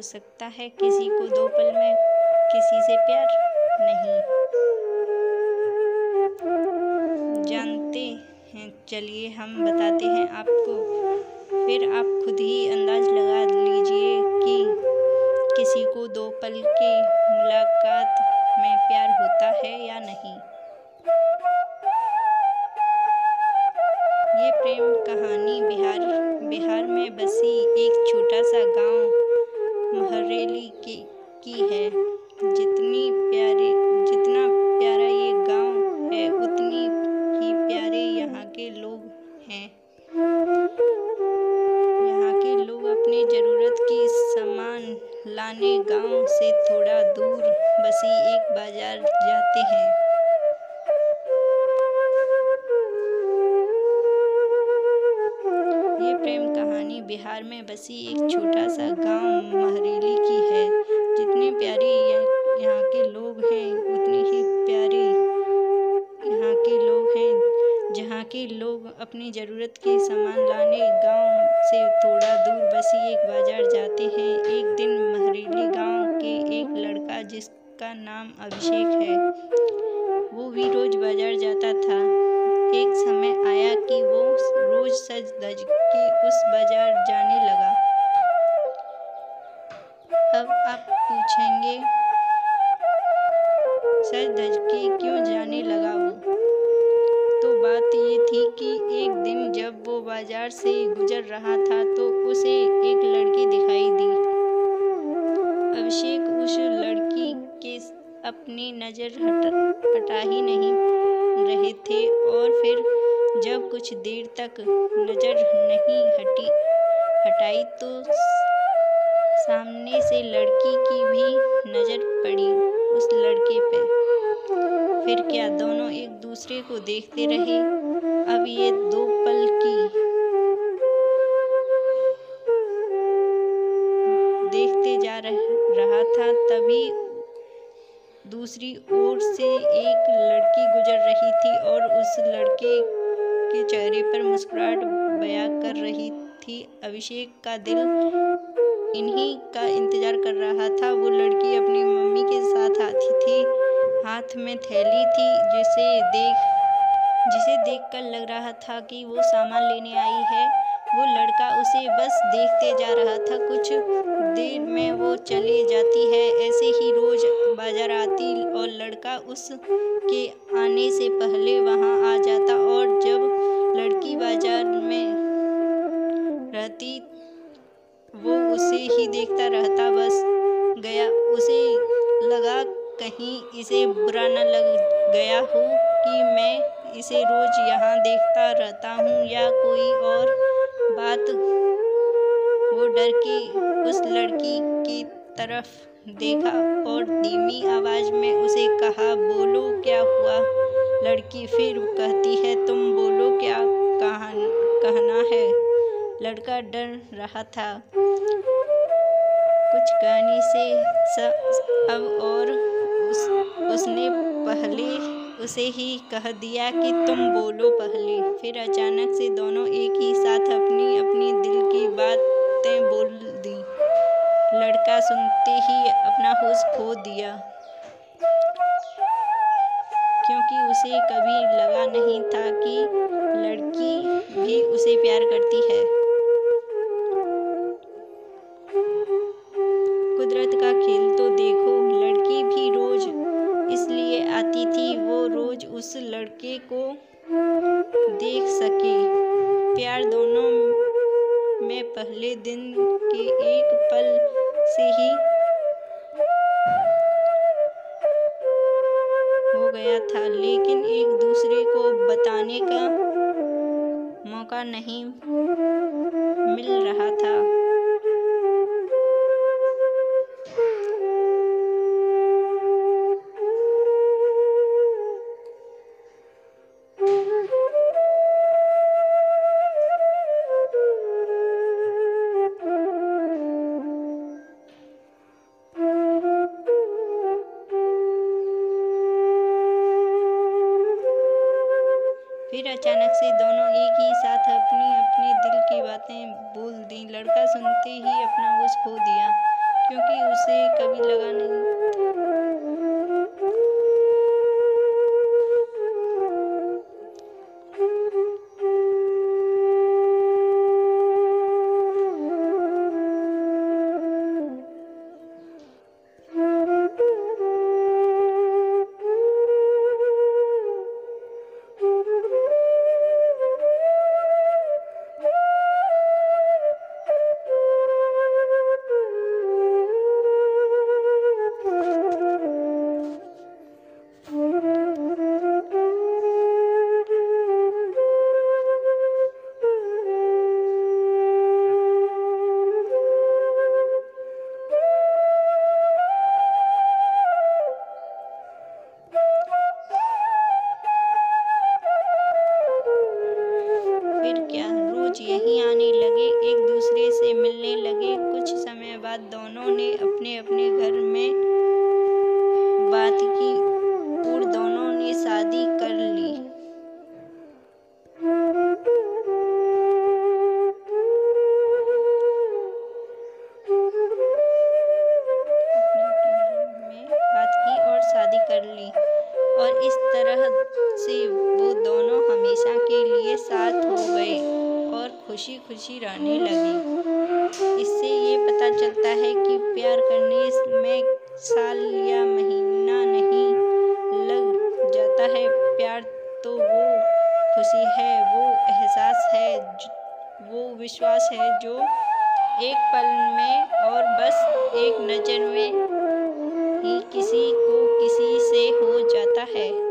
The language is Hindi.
हो सकता है किसी को 2 पल में किसी से प्यार नहीं। जानते हैं, चलिए हम बताते हैं आपको, फिर आप खुद ही अंदाज लगा लीजिए कि किसी को 2 पल की मुलाकात में प्यार होता है या नहीं। ये प्रेम कहानी बिहार में बसी एक छोटा सा गांव महरेली की है। जितना प्यारा ये गांव है, उतनी ही प्यारे यहाँ के लोग हैं। यहाँ के लोग अपनी ज़रूरत की सामान लाने गांव से थोड़ा दूर बसी एक बाजार जाते हैं। ये प्रेम कहानी बिहार में बसी एक छोटा सा गांव महरेली की है। जितने प्यारे यहाँ के लोग हैं, उतने ही प्यारे यहाँ के लोग हैं। जहाँ के लोग अपनी ज़रूरत के सामान लाने गांव से थोड़ा दूर बसी एक बाजार जाते हैं। एक दिन महरेली गांव के एक लड़का, जिसका नाम अभिषेक है, वो भी रोज बाजार जाता था। एक समय आया कि वो रोज सज धज के उस बाजार जाने लगा। अब आप पूछेंगे, सज धज के क्यों जाने लगा वो? तो बात ये थी कि एक दिन जब वो बाजार से गुजर रहा था तो उसे एक लड़की दिखाई दी। अभिषेक उस लड़की के अपनी नज़र हटा ही नहीं रहे थे, और फिर जब कुछ देर तक नज़र नहीं हटाई तो सामने से लड़की की भी नज़र पड़ी उस लड़के पे। फिर क्या, दोनों एक दूसरे को देखते रहे। अब ये 2 पल की देखते जा रहा था, तभी दूसरी ओर से एक लड़की गुजर रही थी और उस लड़के के चेहरे पर मुस्कुराहट बयां कर रही थी। अभिषेक का दिल इन्हीं का इंतजार कर रहा था। वो लड़की अपनी मम्मी के साथ आती थी, हाथ में थैली थी, जिसे देखकर लग रहा था कि वो सामान लेने आई है। वो लड़का उसे बस देखते जा रहा था। कुछ देर में वो चली जाती है। ऐसे ही रोज बाजार आती और लड़का उसके आने से पहले वहां आ जाता, और जब लड़की बाजार में रहती वो उसे ही देखता रहता। बस गया, उसे लगा कहीं इसे बुरा न लग गया हो कि मैं इसे रोज यहाँ देखता रहता हूँ या कोई और बात। वो डर के उस लड़की की तरफ देखा और धीमी आवाज में उसे कहा, बोलो क्या हुआ? लड़की फिर कहती है, तुम बोलो क्या कहना है? लड़का डर रहा था कुछ कहने से अब, और उसने पहले उसे ही कह दिया कि तुम बोलो पहले। फिर अचानक से दोनों एक ही साथ अपनी अपनी दिल की बातें बोल दी। लड़का सुनते ही अपना होश खो दिया, क्योंकि उसे कभी लगा नहीं था कि लड़की भी उसे प्यार करती है। कुदरत का खेल तो देखो, लड़की भी रोज इसलिए आती थी वो रोज उस लड़के को देख सके। प्यार दोनों में पहले दिन के एक पल से ही हो गया था, लेकिन एक दूसरे को बताने का मौका नहीं मिल रहा था। फिर अचानक से दोनों एक ही साथ अपनी अपनी दिल की बातें बोल दी। लड़का सुनते ही अपना होश खो दिया, क्योंकि उसे कभी लगा नहीं फिर क्या, रोज यहीं आने लगे, एक दूसरे से मिलने लगे। कुछ समय बाद दोनों ने अपने अपने घर में बात की और दोनों ने शादी कर ली। और इस तरह से वो दोनों हमेशा के लिए साथ हो गए और खुशी खुशी रहने लगे। इससे ये पता चलता है कि प्यार करने में साल या महीना नहीं लग जाता है। प्यार तो वो खुशी है, वो एहसास है, वो विश्वास है जो एक पल में और बस एक नज़र में ही किसी को किसी से हो जाता है।